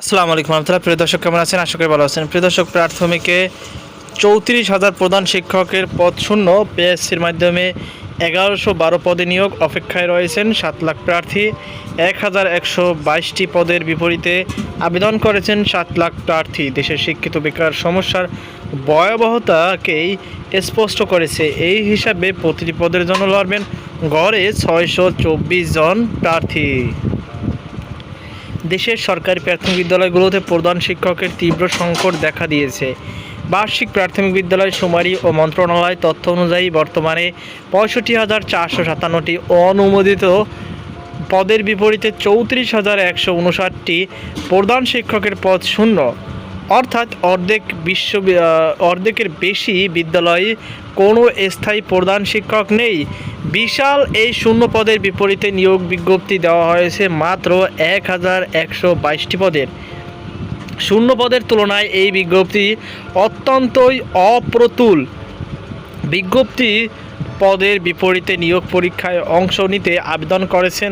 আসসালামু আলাইকুম রহমতুল্লাহ। প্রিয় দর্শক, কেমন আছেন? আশা করি ভালো আছেন। প্রিয় দর্শক, প্রাথমিকে 34,000 প্রধান শিক্ষকের পদ শূন্য। পিএসসির মাধ্যমে 1112 পদে নিয়োগ। অপেক্ষায় রয়েছেন 7 লাখ প্রার্থী। 1122টি পদের বিপরীতে আবেদন করেছেন 7 লাখ প্রার্থী। দেশের শিক্ষিত বেকার সমস্যার ভয়াবহতাকেই স্পষ্ট করেছে। এই হিসাবে প্রতিটি পদের জন্য লড়বেন গড়ে 624 জন প্রার্থী। দেশের সরকারি প্রাথমিক বিদ্যালয়গুলোতে প্রধান শিক্ষকের তীব্র সংকট দেখা দিয়েছে। বার্ষিক প্রাথমিক বিদ্যালয় শুমারি ও মন্ত্রণালয় তথ্য অনুযায়ী বর্তমানে 65,457টি অনুমোদিত পদের বিপরীতে 34,159টি প্রধান শিক্ষকের পদ শূন্য, অর্থাৎ অর্ধেকের বেশি বিদ্যালয়ে কোনো স্থায়ী প্রধান শিক্ষক নেই। বিশাল এই শূন্য পদের বিপরীতে নিয়োগ বিজ্ঞপ্তি দেওয়া হয়েছে মাত্র 1,122টি পদের। শূন্য পদের তুলনায় এই বিজ্ঞপ্তি অত্যন্তই অপ্রতুল। বিজ্ঞপ্তি পদের বিপরীতে নিয়োগ পরীক্ষায় অংশ নিতে আবেদন করেছেন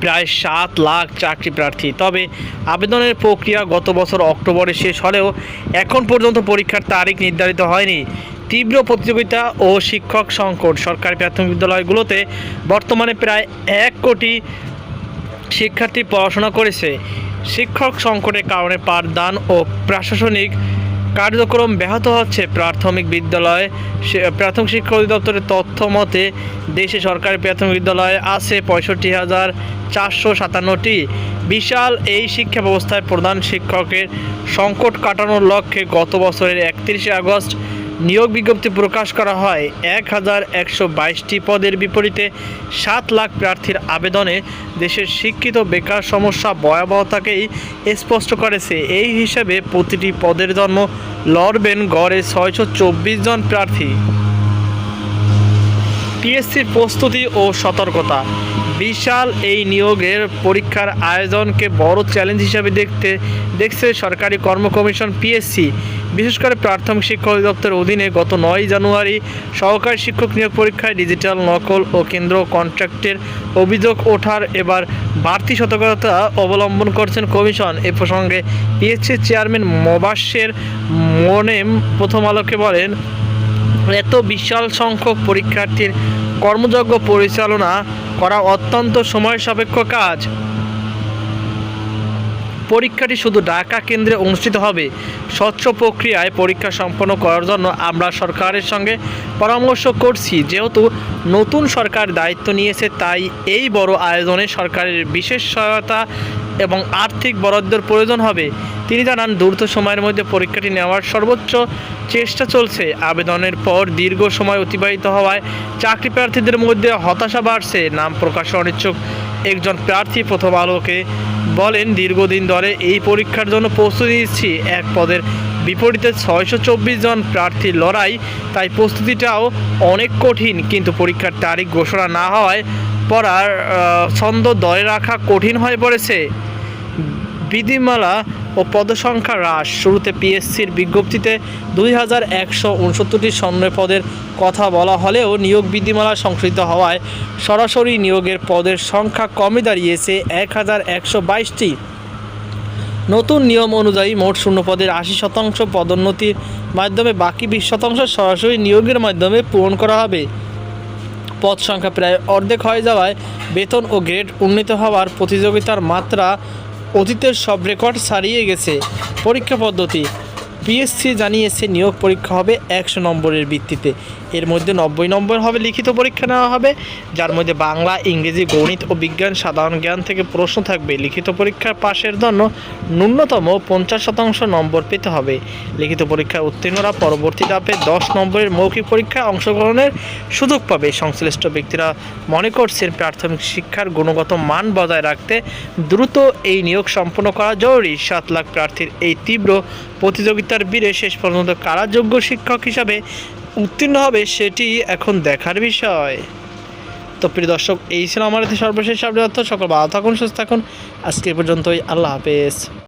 প্রায় 7 লাখ চাকরি প্রার্থী। তবে আবেদনের প্রক্রিয়া গত বছর অক্টোবরে শেষ হলেও এখন পর্যন্ত পরীক্ষার তারিখ নির্ধারিত হয়নি। তীব্র প্রতিযোগিতা ও শিক্ষক সংকট। সরকারি প্রাথমিক বিদ্যালয়গুলোতে বর্তমানে প্রায় 1 কোটি শিক্ষার্থী পড়াশোনা করেছে। শিক্ষক সংকটের কারণে পাঠদান ও প্রশাসনিক কার্যক্রম ব্যাহত হচ্ছে। প্রাথমিক শিক্ষা অধিদপ্তরের তথ্য মতে দেশে সরকারি প্রাথমিক বিদ্যালয় আছে 65,457টি। বিশাল এই শিক্ষা ব্যবস্থায় প্রধান শিক্ষকের সংকট কাটানোর লক্ষ্যে গত বছরের 31শে আগস্ট নিয়োগ বিজ্ঞপ্তি প্রকাশ করা হয়। 1,122টি পদের বিপরীতে 7 লাখ প্রার্থীর আবেদনে দেশের শিক্ষিত বেকার সমস্যা ভয়াবহতাকেই স্পষ্ট করেছে। এই হিসাবে প্রতিটি পদের জন্য লড়বেন গড়ে 624 জন প্রার্থী। পিএসসির প্রস্তুতি ও সতর্কতা। বিশাল এই নিয়োগের পরীক্ষার আয়োজনকে বড় চ্যালেঞ্জ হিসাবে দেখছে সরকারি কর্ম কমিশন পিএসসি। বিশেষ করে প্রাথমিক শিক্ষা অধিদপ্তরের অধীনে গত 9 জানুয়ারি সহকারী শিক্ষক নিয়োগ পরীক্ষায় ডিজিটাল নকল ও কেন্দ্র কন্ট্রাক্টের অভিযোগ ওঠার এবার বাড়তি সতর্কতা অবলম্বন করছেন কমিশন। এ প্রসঙ্গে পিএসসির চেয়ারম্যান মোবাশ্বের মোনেম প্রথম আলোকে বলেন, এত বিশাল সংখ্যক পরীক্ষার্থীর কর্মযজ্ঞ পরিচালনা করা অত্যন্ত সময় সাপেক্ষ কাজ। পরীক্ষাটি শুধু ঢাকা কেন্দ্রে অনুষ্ঠিত হবে। স্বচ্ছ প্রক্রিয়ায় পরীক্ষা সম্পন্ন করার জন্য আমরা সরকারের সঙ্গে পরামর্শ করছি। যেহেতু নতুন সরকার দায়িত্ব নিয়েছে, তাই এই বড় আয়োজনে সরকারের বিশেষ সহায়তা এবং আর্থিক বরাদ্দের প্রয়োজন হবে। তিনি জানান, দ্রুত সময়ের মধ্যে পরীক্ষাটি নেওয়ার সর্বোচ্চ চেষ্টা চলছে। আবেদনের পর দীর্ঘ সময় অতিবাহিত হওয়ায় চাকরি প্রার্থীদের মধ্যে হতাশা বাড়ছে। নাম প্রকাশে অনিচ্ছুক একজন প্রার্থী প্রথম আলোকে বলেন, দীর্ঘদিন ধরে এই পরীক্ষার জন্য প্রস্তুতি নিচ্ছি। এক পদের বিপরীতে 624 জন প্রার্থীর লড়াই, তাই প্রস্তুতিটাও অনেক কঠিন। কিন্তু পরীক্ষার তারিখ ঘোষণা না হওয়ায় পড়ার ছন্দ ধরে রাখা কঠিন হয়ে পড়েছে। বিধিমালা ও পদসংখ্যা হ্রাস। শুরুতে পিএসসির বিজ্ঞপ্তিতে 2,169টি শূন্য পদের কথা বলা হলেও নিয়োগ বিধিমালা সংশোধিত হওয়ায় সরাসরি নিয়োগের পদের সংখ্যা কমে দাঁড়িয়েছে 1,122টি। নতুন নিয়ম অনুযায়ী মোট শূন্য পদের 80% পদোন্নতির মাধ্যমে, বাকি 20% সরাসরি নিয়োগের মাধ্যমে পূরণ করা হবে। পদ সংখ্যা প্রায় অর্ধেক হয়ে যাওয়ায় বেতন ও গ্রেড উন্নীত হওয়ার প্রতিযোগিতার মাত্রা অতীতের সব রেকর্ড ছাড়িয়ে গেছে। পরীক্ষা পদ্ধতি। পিএসসি জানিয়েছে নিয়োগ পরীক্ষা হবে 100 নম্বরের ভিত্তিতে। এর মধ্যে 90 নম্বর হবে লিখিত পরীক্ষা নেওয়া হবে, যার মধ্যে বাংলা, ইংরেজি, গণিত ও বিজ্ঞান সাধারণ জ্ঞান থেকে প্রশ্ন থাকবে। লিখিত পরীক্ষার পাশের জন্য ন্যূনতম 50% নম্বর পেতে হবে। লিখিত পরীক্ষায় উত্তীর্ণরা পরবর্তী ধাপে 10 নম্বরের মৌখিক পরীক্ষায় অংশগ্রহণের সুযোগ পাবে। সংশ্লিষ্ট ব্যক্তিরা মনে করছেন, প্রাথমিক শিক্ষার গুণগত মান বজায় রাখতে দ্রুত এই নিয়োগ সম্পন্ন করা জরুরি। 7 লাখ প্রার্থীর এই তীব্র প্রতিযোগিতার বীরে শেষ পর্যন্ত কারা যোগ্য শিক্ষক হিসাবে উত্তীর্ণ হবে সেটি এখন দেখার বিষয়। তো প্রিয় দর্শক, এই ছিল আমাদের সর্বশেষ আপডেট। সকল ভালো থাকুন, সুস্থ থাকুন। আজকে পর্যন্তই। আল্লাহ হাফেজ।